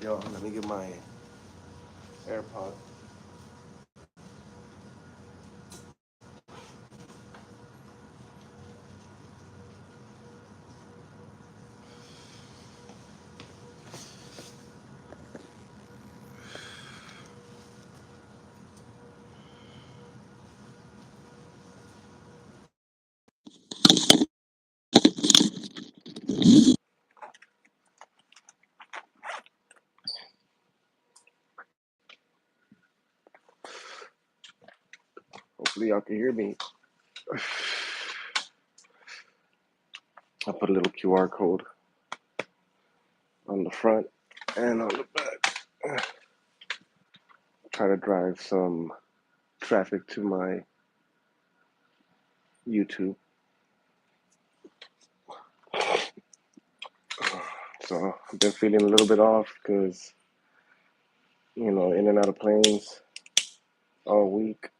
Yo, let me get my AirPod. Hopefully y'all can hear me. I put a little QR code on the front and on the back. Try to drive some traffic to my YouTube. So I've been feeling a little bit off because, in and out of planes all week.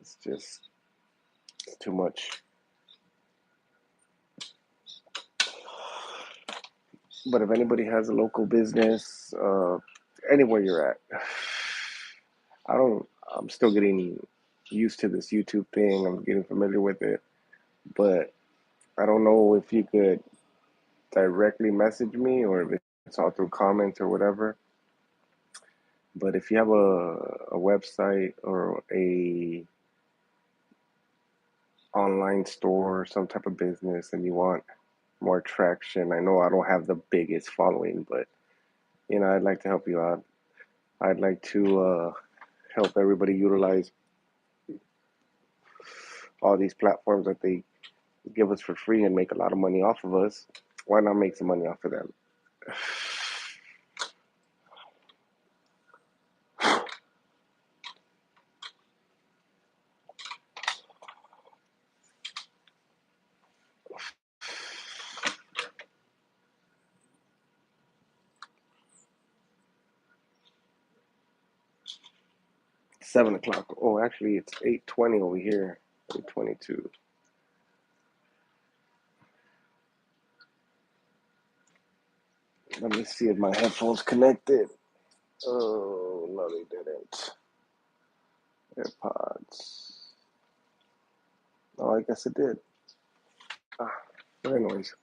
It's just too much. But if anybody has a local business, anywhere you're at, I don't, I'm still getting used to this YouTube thing. I'm getting familiar with it, but I don't know if you could directly message me or if it's all through comments or whatever. But if you have a website or a online store, some type of business, and you want more traction, I know I don't have the biggest following, but I'd like to help you out. I'd like to help everybody utilize all these platforms that they give us for free and make a lot of money off of us. Why not make some money off of them? 7 o'clock. Oh, actually, it's 8:20 over here. 8:22. Let me see if my headphones connected. Oh no, they didn't. AirPods. Oh, I guess it did. Ah, but anyways,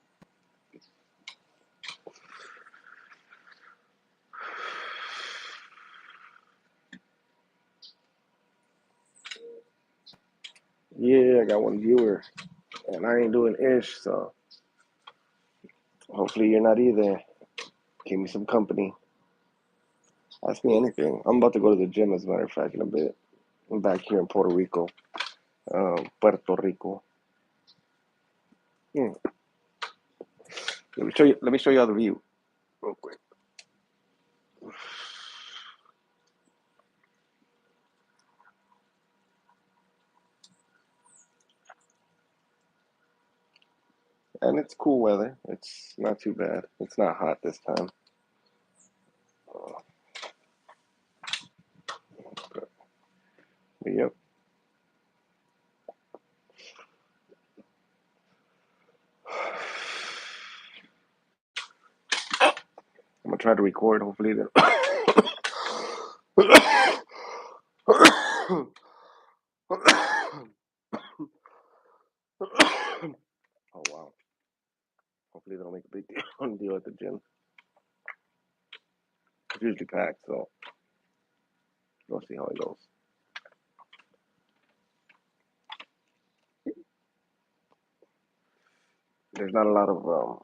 yeah, I got one viewer, and I ain't doing ish, so hopefully you're not either. Give me some company. Ask me anything. I'm about to go to the gym, as a matter of fact, in a bit. I'm back here in Puerto Rico. Puerto Rico. Hmm. Let me show you. Let me show you all the view real quick. And it's cool weather. It's not too bad. It's not hot this time. Uh, but yep. I'm gonna try to record. Hopefully, then. Oh wow. Hopefully they don't make a big deal at the gym. It's usually packed, so we'll see how it goes. There's not a lot of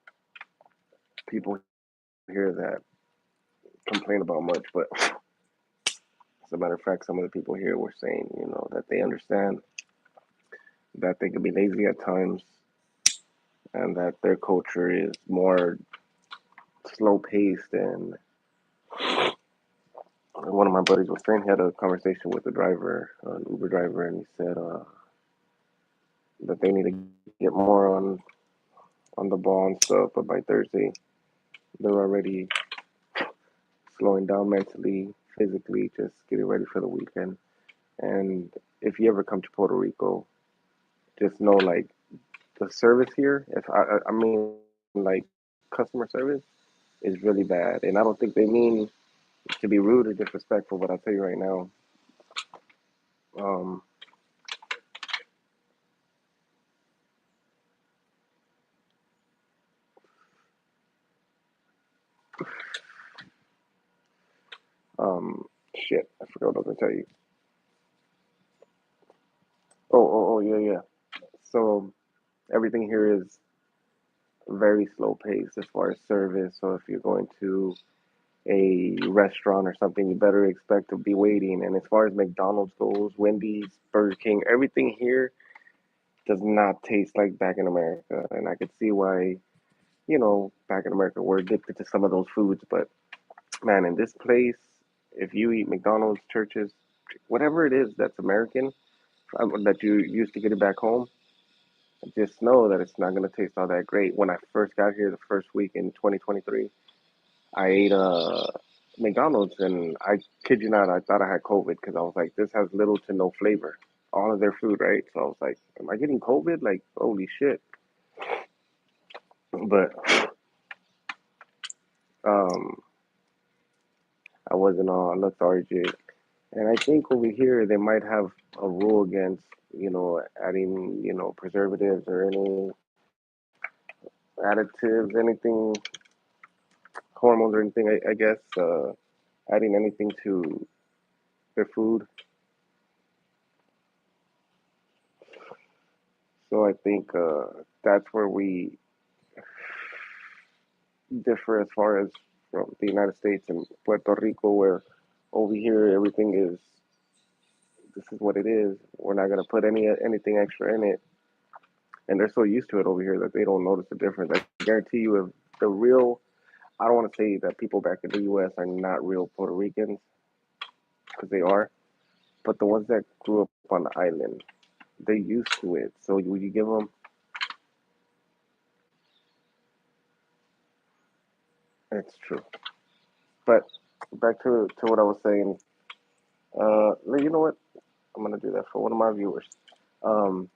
people here that complain about much, but as a matter of fact, some of the people here were saying, that they understand that they can be lazy at times and that their culture is more slow paced. And one of my buddies was saying he had a conversation with a driver, an Uber driver, and he said that they need to get more on the ball and stuff. But by Thursday, they're already slowing down mentally, physically, just getting ready for the weekend. And if you ever come to Puerto Rico, just know the service here. If I mean like customer service, is really bad. And I don't think they mean to be rude or disrespectful, but I'll tell you right now, um, shit, I forgot what I was gonna tell you. Yeah, yeah. So everything here is very slow paced as far as service. So if you're going to a restaurant or something, you better expect to be waiting. And as far as McDonald's goes, Wendy's, Burger King, everything here does not taste like back in America. And I could see why, back in America, we're addicted to some of those foods. But man, in this place, if you eat McDonald's, churches, whatever it is that's American, that you used to get it back home, just know that it's not going to taste all that great. When I first got here the first week in 2023, I ate McDonald's, and I kid you not, I thought I had COVID because I was like, this has little to no flavor. All of their food, right? So I was like, am I getting COVID? Like, holy shit. But um, I wasn't lethargic. And I think over here they might have a rule against, adding, preservatives or any additives, anything, hormones or anything, I guess, adding anything to their food. So I think that's where we differ as far as from the United States and Puerto Rico, where over here everything is this is what it is. We're not gonna put anything extra in it, and they're so used to it over here that they don't notice the difference. I guarantee you, if the real, I don't want to say that people back in the U.S. are not real Puerto Ricans because they are, but the ones that grew up on the island, they're used to it. So when you give them, it's true. But back to what I was saying. You know what? I'm gonna do that for one of my viewers. Um,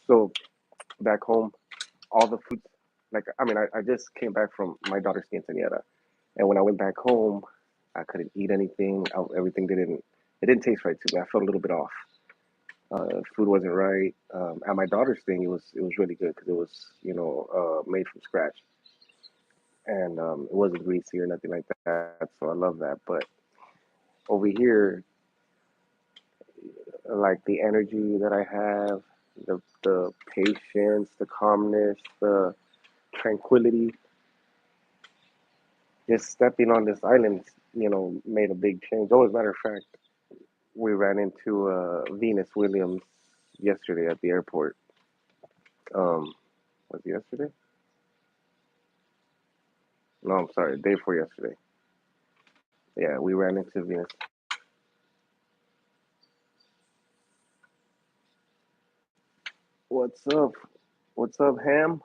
so back home, all the foods, like I mean, I just came back from my daughter's quinceañera, and when I went back home, I couldn't eat anything. Everything didn't it didn't taste right to me. I felt a little bit off. Food wasn't right. At my daughter's thing, it was really good because it was made from scratch, and it wasn't greasy or nothing like that. So I love that. But over here, like the energy that I have, the patience, the calmness, the tranquility, just stepping on this island, made a big change. Oh, as a matter of fact, we ran into Venus Williams yesterday at the airport. Um, was it yesterday? No, I'm sorry, day before yesterday. Yeah, we ran into Venus. What's up? What's up, Ham?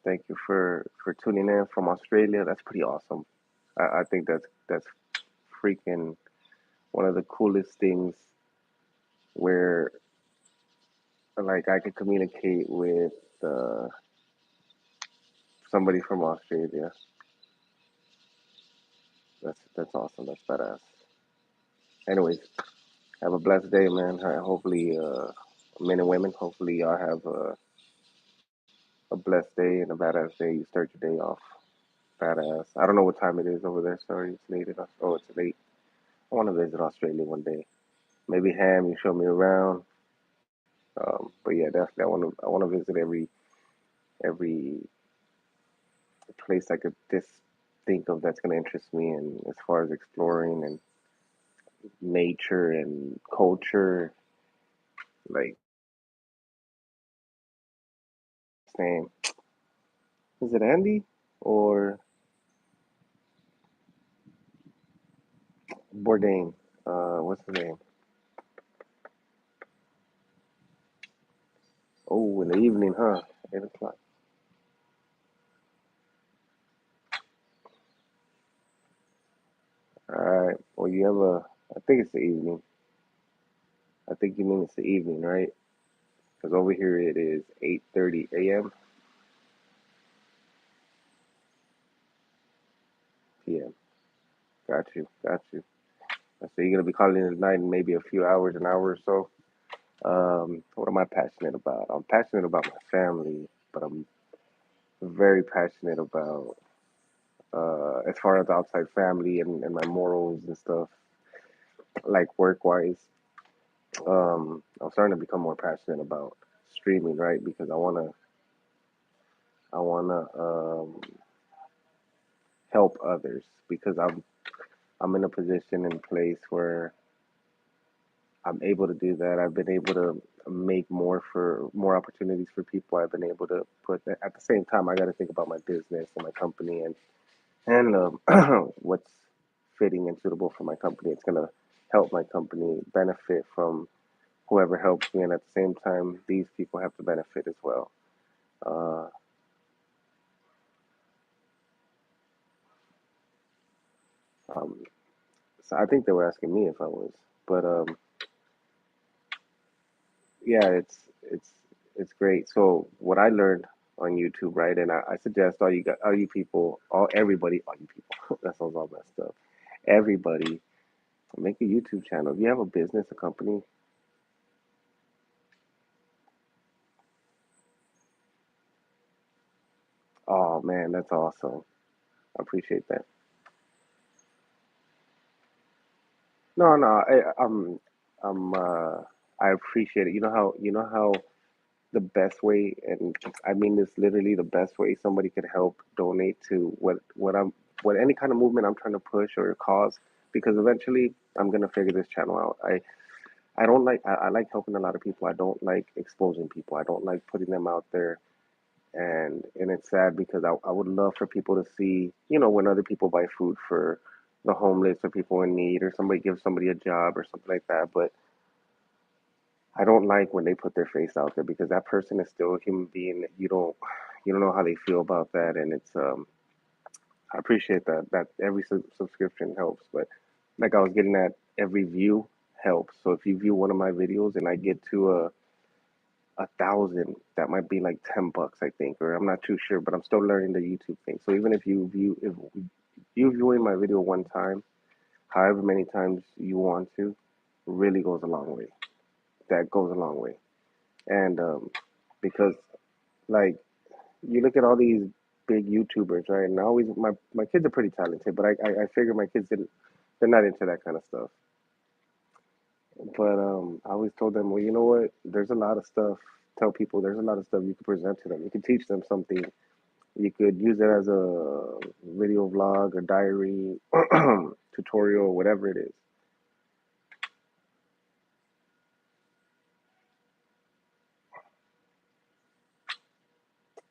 Thank you for tuning in from Australia. That's pretty awesome. I think that's freaking one of the coolest things where like I could communicate with uh, somebody from Australia. That's awesome. That's badass. Anyways, have a blessed day, man. Hopefully, men and women. Hopefully, y'all have a blessed day and a badass day. You start your day off badass. I don't know what time it is over there. Sorry, it's late. Oh, it's late. I want to visit Australia one day. Maybe Ham, you show me around. But yeah, definitely, I want to visit every place I could just think of that's going to interest me, and as far as exploring and nature and culture, like saying, is it Andy or Bourdain? What's his name? Oh, in the evening, huh? 8 o'clock. All right. Well, you have a. I think it's the evening. I think you mean it's the evening, right? because over here it is 8:30 a.m. p.m. Got you, got you. So you're gonna be calling it at night in maybe a few hours, an hour or so. What am I passionate about? I'm passionate about my family, but I'm very passionate about as far as outside family and my morals and stuff, like work wise. I'm starting to become more passionate about streaming, right? Because I wanna help others because I'm in a position and place where I'm able to do that. I've been able to make more opportunities for people. I've been able to put that at the same time. I got to think about my business and my company and what's fitting and suitable for my company. It's gonna help my company benefit from whoever helps me, and at the same time, these people have to benefit as well. Uh, um, so I think they were asking me if I was, but yeah, it's it's great. So what I learned on YouTube, right? And I suggest all you people, all you people. That sounds all messed up. Everybody, make a YouTube channel. If you have a business, a company, oh man, that's awesome. I appreciate that. No, no, I appreciate it. You know how the best way, and I mean this literally, the best way somebody could help donate to what any kind of movement I'm trying to push or cause, because eventually I'm gonna figure this channel out. I don't like I like helping a lot of people. I don't like exposing people. I don't like putting them out there, and it's sad because I would love for people to see, when other people buy food for the homeless or people in need, or somebody gives somebody a job or something like that. But I don't like when they put their face out there because that person is still a human being. You don't know how they feel about that, and it's I appreciate that every subscription helps, but like I was getting at, every view helps. So if you view one of my videos and I get to a thousand, that might be like $10, I think, or I'm not too sure, but I'm still learning the YouTube thing. So even if you viewing my video one time, however many times you want to, really goes a long way. That goes a long way, and because like you look at all these big YouTubers, right? And I always my kids are pretty talented, but I figure my kids didn't they're not into that kind of stuff. But I always told them, well, you know what? There's a lot of stuff. Tell people there's a lot of stuff you could present to them. You could teach them something. You could use it as a video vlog or diary, tutorial, whatever it is.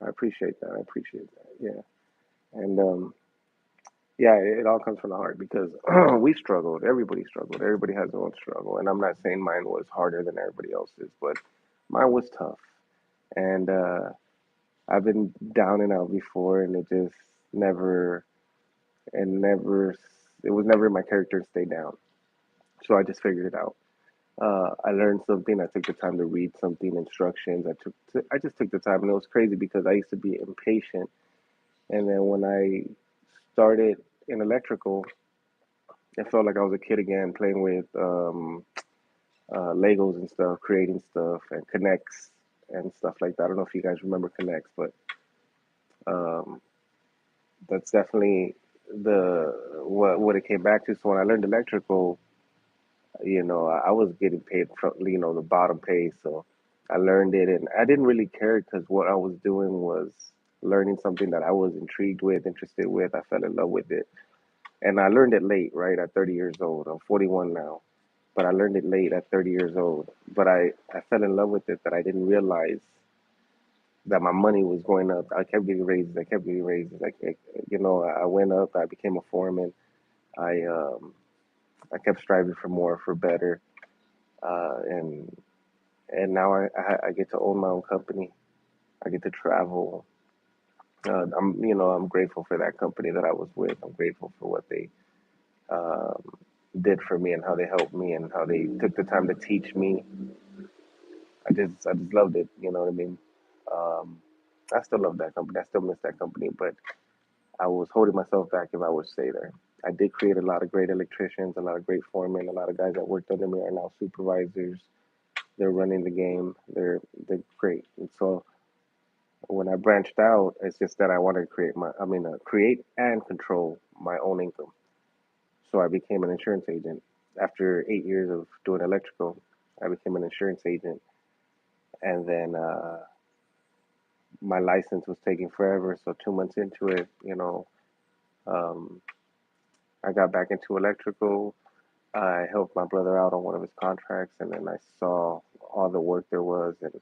I appreciate that. I appreciate that. Yeah, and yeah, it all comes from the heart because we struggled. Everybody struggled. Everybody has their own struggle, and I'm not saying mine was harder than everybody else's, but mine was tough. And I've been down and out before, and it just never and never. It was never in my character to stay down. So I just figured it out. I learned something. I took the time to read something, instructions. I just took the time, and it was crazy because I used to be impatient, and then when I started in electrical, I felt like I was a kid again, playing with Legos and stuff, creating stuff and connects and stuff like that. I don't know if you guys remember connects, but um, that's definitely the what it came back to. So when I learned electrical, I was getting paid from the bottom pay, so I learned it, and I didn't really care because what I was doing was learning something that I was intrigued with, interested with. I fell in love with it, and I learned it late, right at 30 years old. I'm 41 now, but I learned it late at 30 years old. But I fell in love with it that I didn't realize that my money was going up. I kept getting raises. I kept getting raises. I went up. I became a foreman. I um, I kept striving for more, for better, and now I get to own my own company. I get to travel. I'm grateful for that company that I was with. I'm grateful for what they um, did for me and how they helped me and how they took the time to teach me I just loved it. You know what I mean? Um, I still love that company. I still miss that company, but I was holding myself back if I would stay there. I did create a lot of great electricians, a lot of great foremen, a lot of guys that worked under me are now supervisors. They're running the game. They're great. And so when I branched out, it's just that I wanted to create and control my own income. So I became an insurance agent. After 8 years of doing electrical, I became an insurance agent, and then my license was taking forever. So 2 months into it, um, I got back into electrical. I helped my brother out on one of his contracts, and then I saw all the work there was, and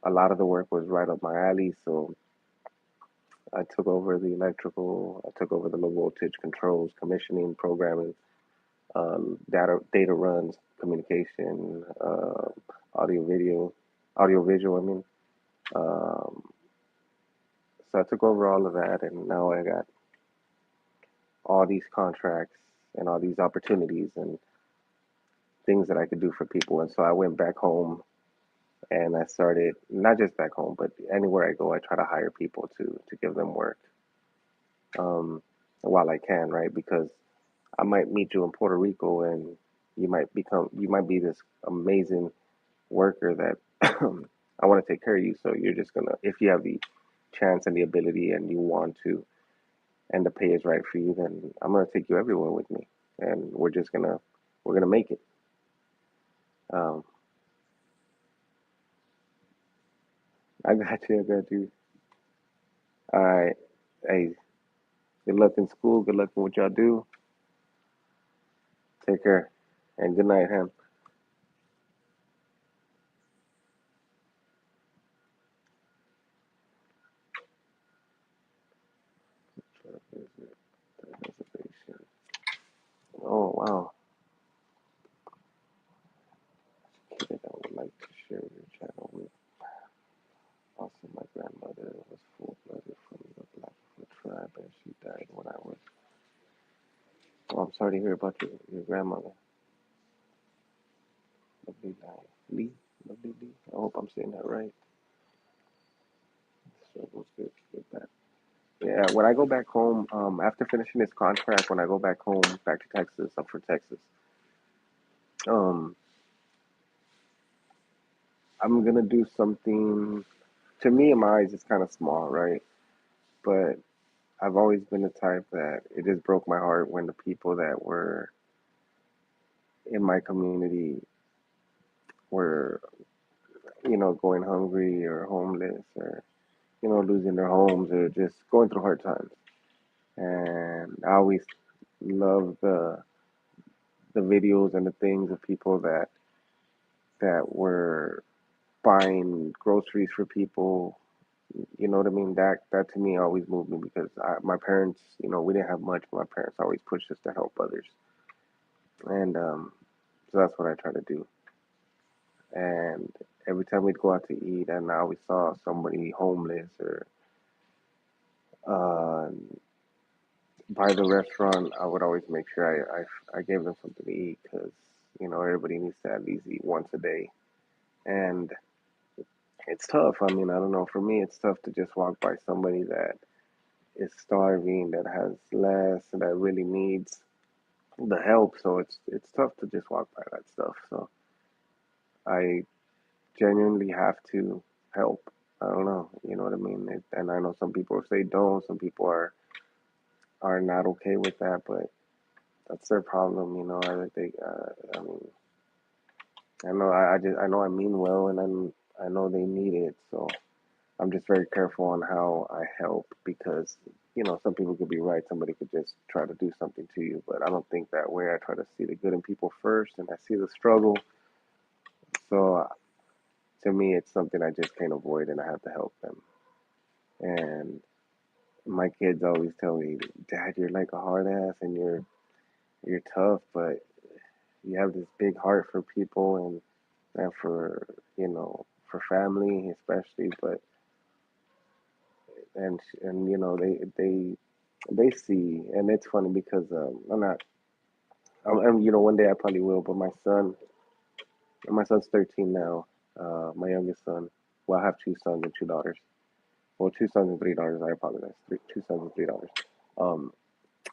a lot of the work was right up my alley. So I took over the electrical. I took over the low voltage controls, commissioning, programming, data runs, communication, audio, video, audio, visual. I mean, um, so I took over all of that, and now I got all these contracts and all these opportunities and things that I could do for people. And so I went back home and I started not just back home, but anywhere I go, I try to hire people to give them work while I can, right? Because I might meet you in Puerto Rico and you might be this amazing worker that I want to take care of you. So you're just gonna, if you have the chance and the ability and you want to, and the pay is right for you, then I'm gonna take you everywhere with me, and we're gonna make it. Um, I got you. I got you. All right. Hey, good luck in school. Good luck in what y'all do. Take care, and good night, Ham. Reservation. Oh wow. Kid I would like to share your channel with. Also, my grandmother was full-blooded from the Blackfoot tribe, and she died when I was. Oh, I'm sorry to hear about your grandmother. Lovely Lee. Lee? Lovely Lee. I hope I'm saying that right. Struggles with that. Yeah, when I go back home, after finishing this contract, when I go back home, back to Texas, I'm from Texas. Um, I'm gonna do something. To me, in my eyes, it's kind of small, right? But I've always been the type that it just broke my heart when the people that were in my community were, going hungry or homeless or, losing their homes or just going through hard times. And I always love the videos and the things of people that were buying groceries for people. You know what I mean? That to me always moved me because my parents, we didn't have much, but my parents always pushed us to help others, and so that's what I try to do. And every time we'd go out to eat, and I always saw somebody homeless or uh, by the restaurant, I would always make sure I gave them something to eat because everybody needs to at least eat once a day, and it's tough. I mean, I don't know. For me, it's tough to just walk by somebody that is starving, that has less, and that really needs the help. So it's tough to just walk by that stuff. So I genuinely have to help. I don't know. You know what I mean? And I know some people say don't. Some people are not okay with that, but that's their problem. I mean, I know I mean well, and I know they need it. So I'm just very careful on how I help because some people could be right. Somebody could just try to do something to you, but I don't think that way. I try to see the good in people first, and I see the struggle. So to me, it's something I just can't avoid, and I have to help them. And my kids always tell me, "Dad, you're like a hard ass, and you're tough, but you have this big heart for people and for family especially." But and they see, and it's funny because I'm not. One day I probably will, but my son's 13 now. My youngest son. Well, I have two sons and two daughters. Well, two sons and three daughters. I apologize. Two sons and three daughters. Um,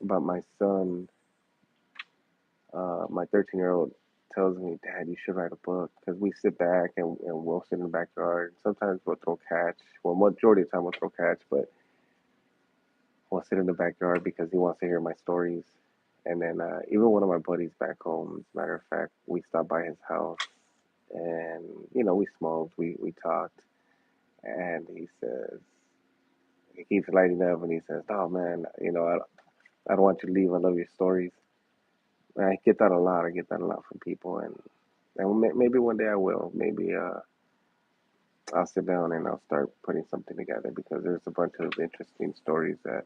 but my son, my 13-year-old, tells me, "Dad, you should write a book." Because we sit back and we'll sit in the backyard. Sometimes we'll throw catch. Well, majority of the time we'll throw catch, but we'll sit in the backyard because he wants to hear my stories. And then even one of my buddies back home, as a matter of fact, we stopped by his house and we smoked, we talked, and he keeps lighting up and he says, "Oh man, I don't want you to leave. I love your stories." And I get that a lot. I get that a lot from people, and maybe one day I will. Maybe I'll sit down and I'll start putting something together because there's a bunch of interesting stories that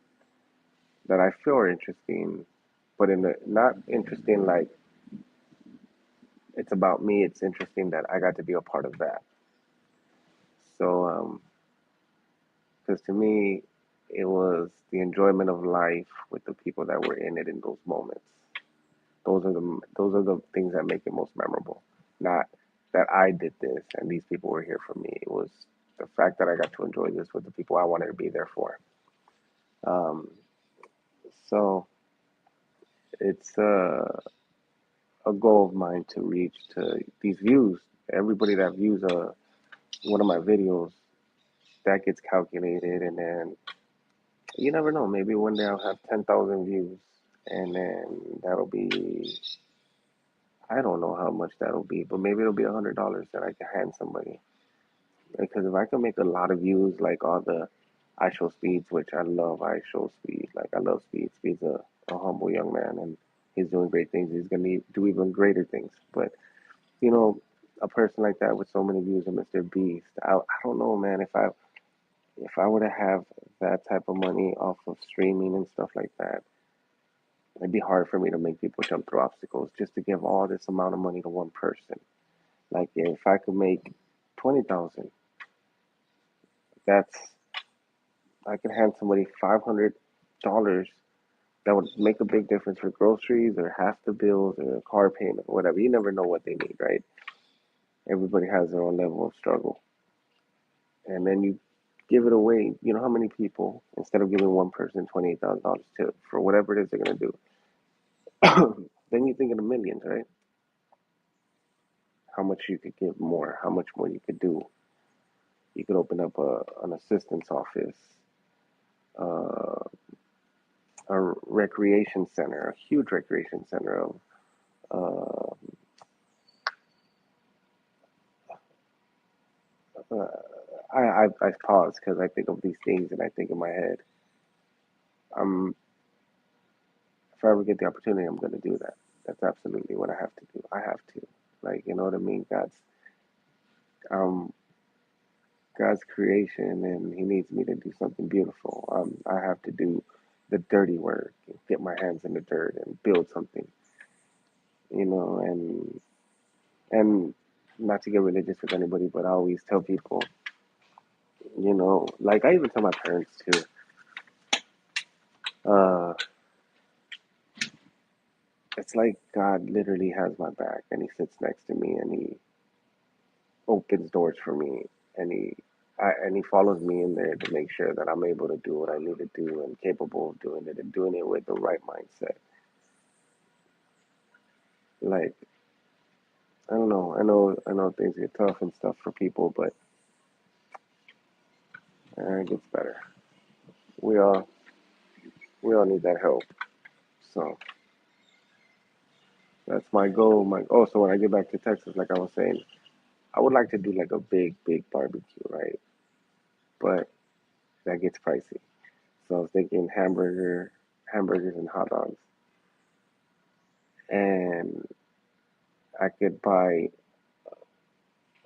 I feel are interesting, but in the not interesting like it's about me. It's interesting that I got to be a part of that. So, because to me, it was the enjoyment of life with the people that were in it in those moments. Those are the things that make it most memorable. Not that I did this and these people were here for me. It was the fact that I got to enjoy this with the people I wanted to be there for. Um, so it's a goal of mine to reach to these views. Everybody that views one of my videos, that gets calculated, and then you never know. Maybe one day I'll have 10,000 views, and then that'll be, I don't know how much that'll be, but maybe it'll be $100 that I can hand somebody. Because if I can make a lot of views, like all the I Show Speeds, which I love I Show Speed, like I love Speed. Speed's a humble young man, and he's doing great things. He's going to do even greater things. But, you know, a person like that with so many views, of Mr. Beast, I don't know, man, if I were to have that type of money off of streaming and stuff like that, it'd be hard for me to make people jump through obstacles just to give all this amount of money to one person. Like if I could make 20,000, that's I could hand somebody $500 that would make a big difference for groceries or half the bills or a car payment or whatever. You never know what they need, right? Everybody has their own level of struggle. And then you give it away. You know how many people, instead of giving one person $28,000 to for whatever it is they're gonna do, then you think in the millions, right? How much you could give more, how much more you could do. You could open up an assistance office, uh, a recreation center, a huge recreation center of uh, uh, I pause because I think of these things and I think in my head, um, if I ever get the opportunity, I'm going to do that. That's absolutely what I have to do. I have to, like, you know what I mean? Um, God's creation, and He needs me to do something beautiful. I have to do the dirty work, and get my hands in the dirt, and build something, and not to get religious with anybody, but I always tell people, like I even tell my parents too. Uh, it's like God literally has my back, and He sits next to me, and He opens doors for me, and He follows me in there to make sure that I'm able to do what I need to do and capable of doing it and doing it with the right mindset. Like I don't know, I know things get tough and stuff for people, but it gets better. We all we all need that help. So that's my goal. So when I get back to Texas, like I was saying, I would like to do like a big barbecue, right? But that gets pricey. So I was thinking hamburgers and hot dogs, and I could buy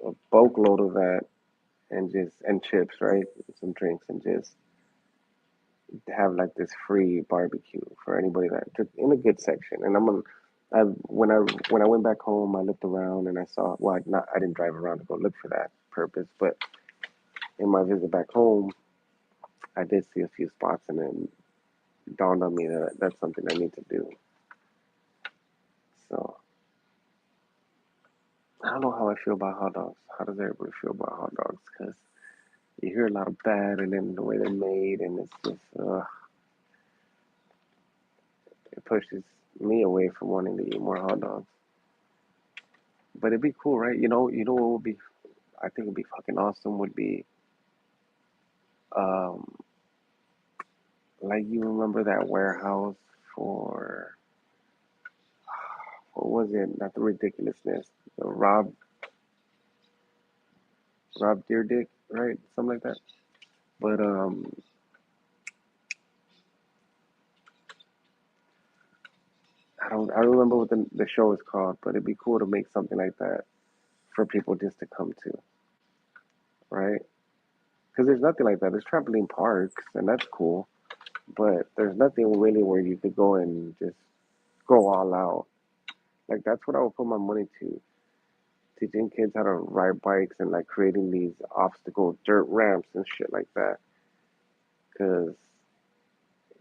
a boatload of that and chips, right? Some drinks and just have like this free barbecue for anybody that just in a good section. And I when I went back home, I looked around and I saw. Well, I didn't drive around to go look for that purpose, but in my visit back home, I did see a few spots, and then dawned on me that that's something I need to do. So I don't know how I feel about hot dogs. How does everybody feel about hot dogs? Because you hear a lot of bad, and then the way they're made, and it's just it pushes me away from wanting to eat more hot dogs. But it'd be cool, right? What would be? I think it'd be fucking awesome. Would be um, like you remember that warehouse for what was it? Not the ridiculousness. The Rob Deerdick, right? Something like that. But I don't remember what the show is called, but it'd be cool to make something like that for people just to come to, right? Because there's nothing like that. There's trampoline parks, and that's cool, but there's nothing really where you could go and just go all out. Like that's what I would put my money to, teaching kids how to ride bikes and like creating these obstacle dirt ramps and shit like that. Because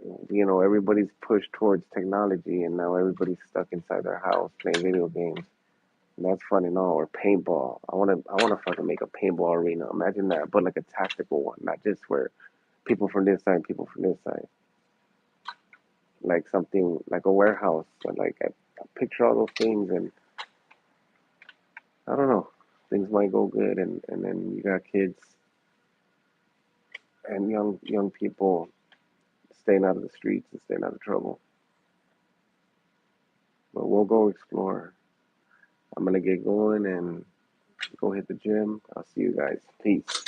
everybody's pushed towards technology, and now everybody's stuck inside their house playing video games. And that's fun and all. Or paintball. I wanna fucking make a paintball arena. Imagine that, but like a tactical one, not just where people from this side, people from this side. Like something like a warehouse. But like I picture all those things, and I don't know. Things might go good, and then you got kids and young people staying out of the streets and staying out of trouble. But we'll go explore. I'm gonna get going and go hit the gym. I'll see you guys. Peace.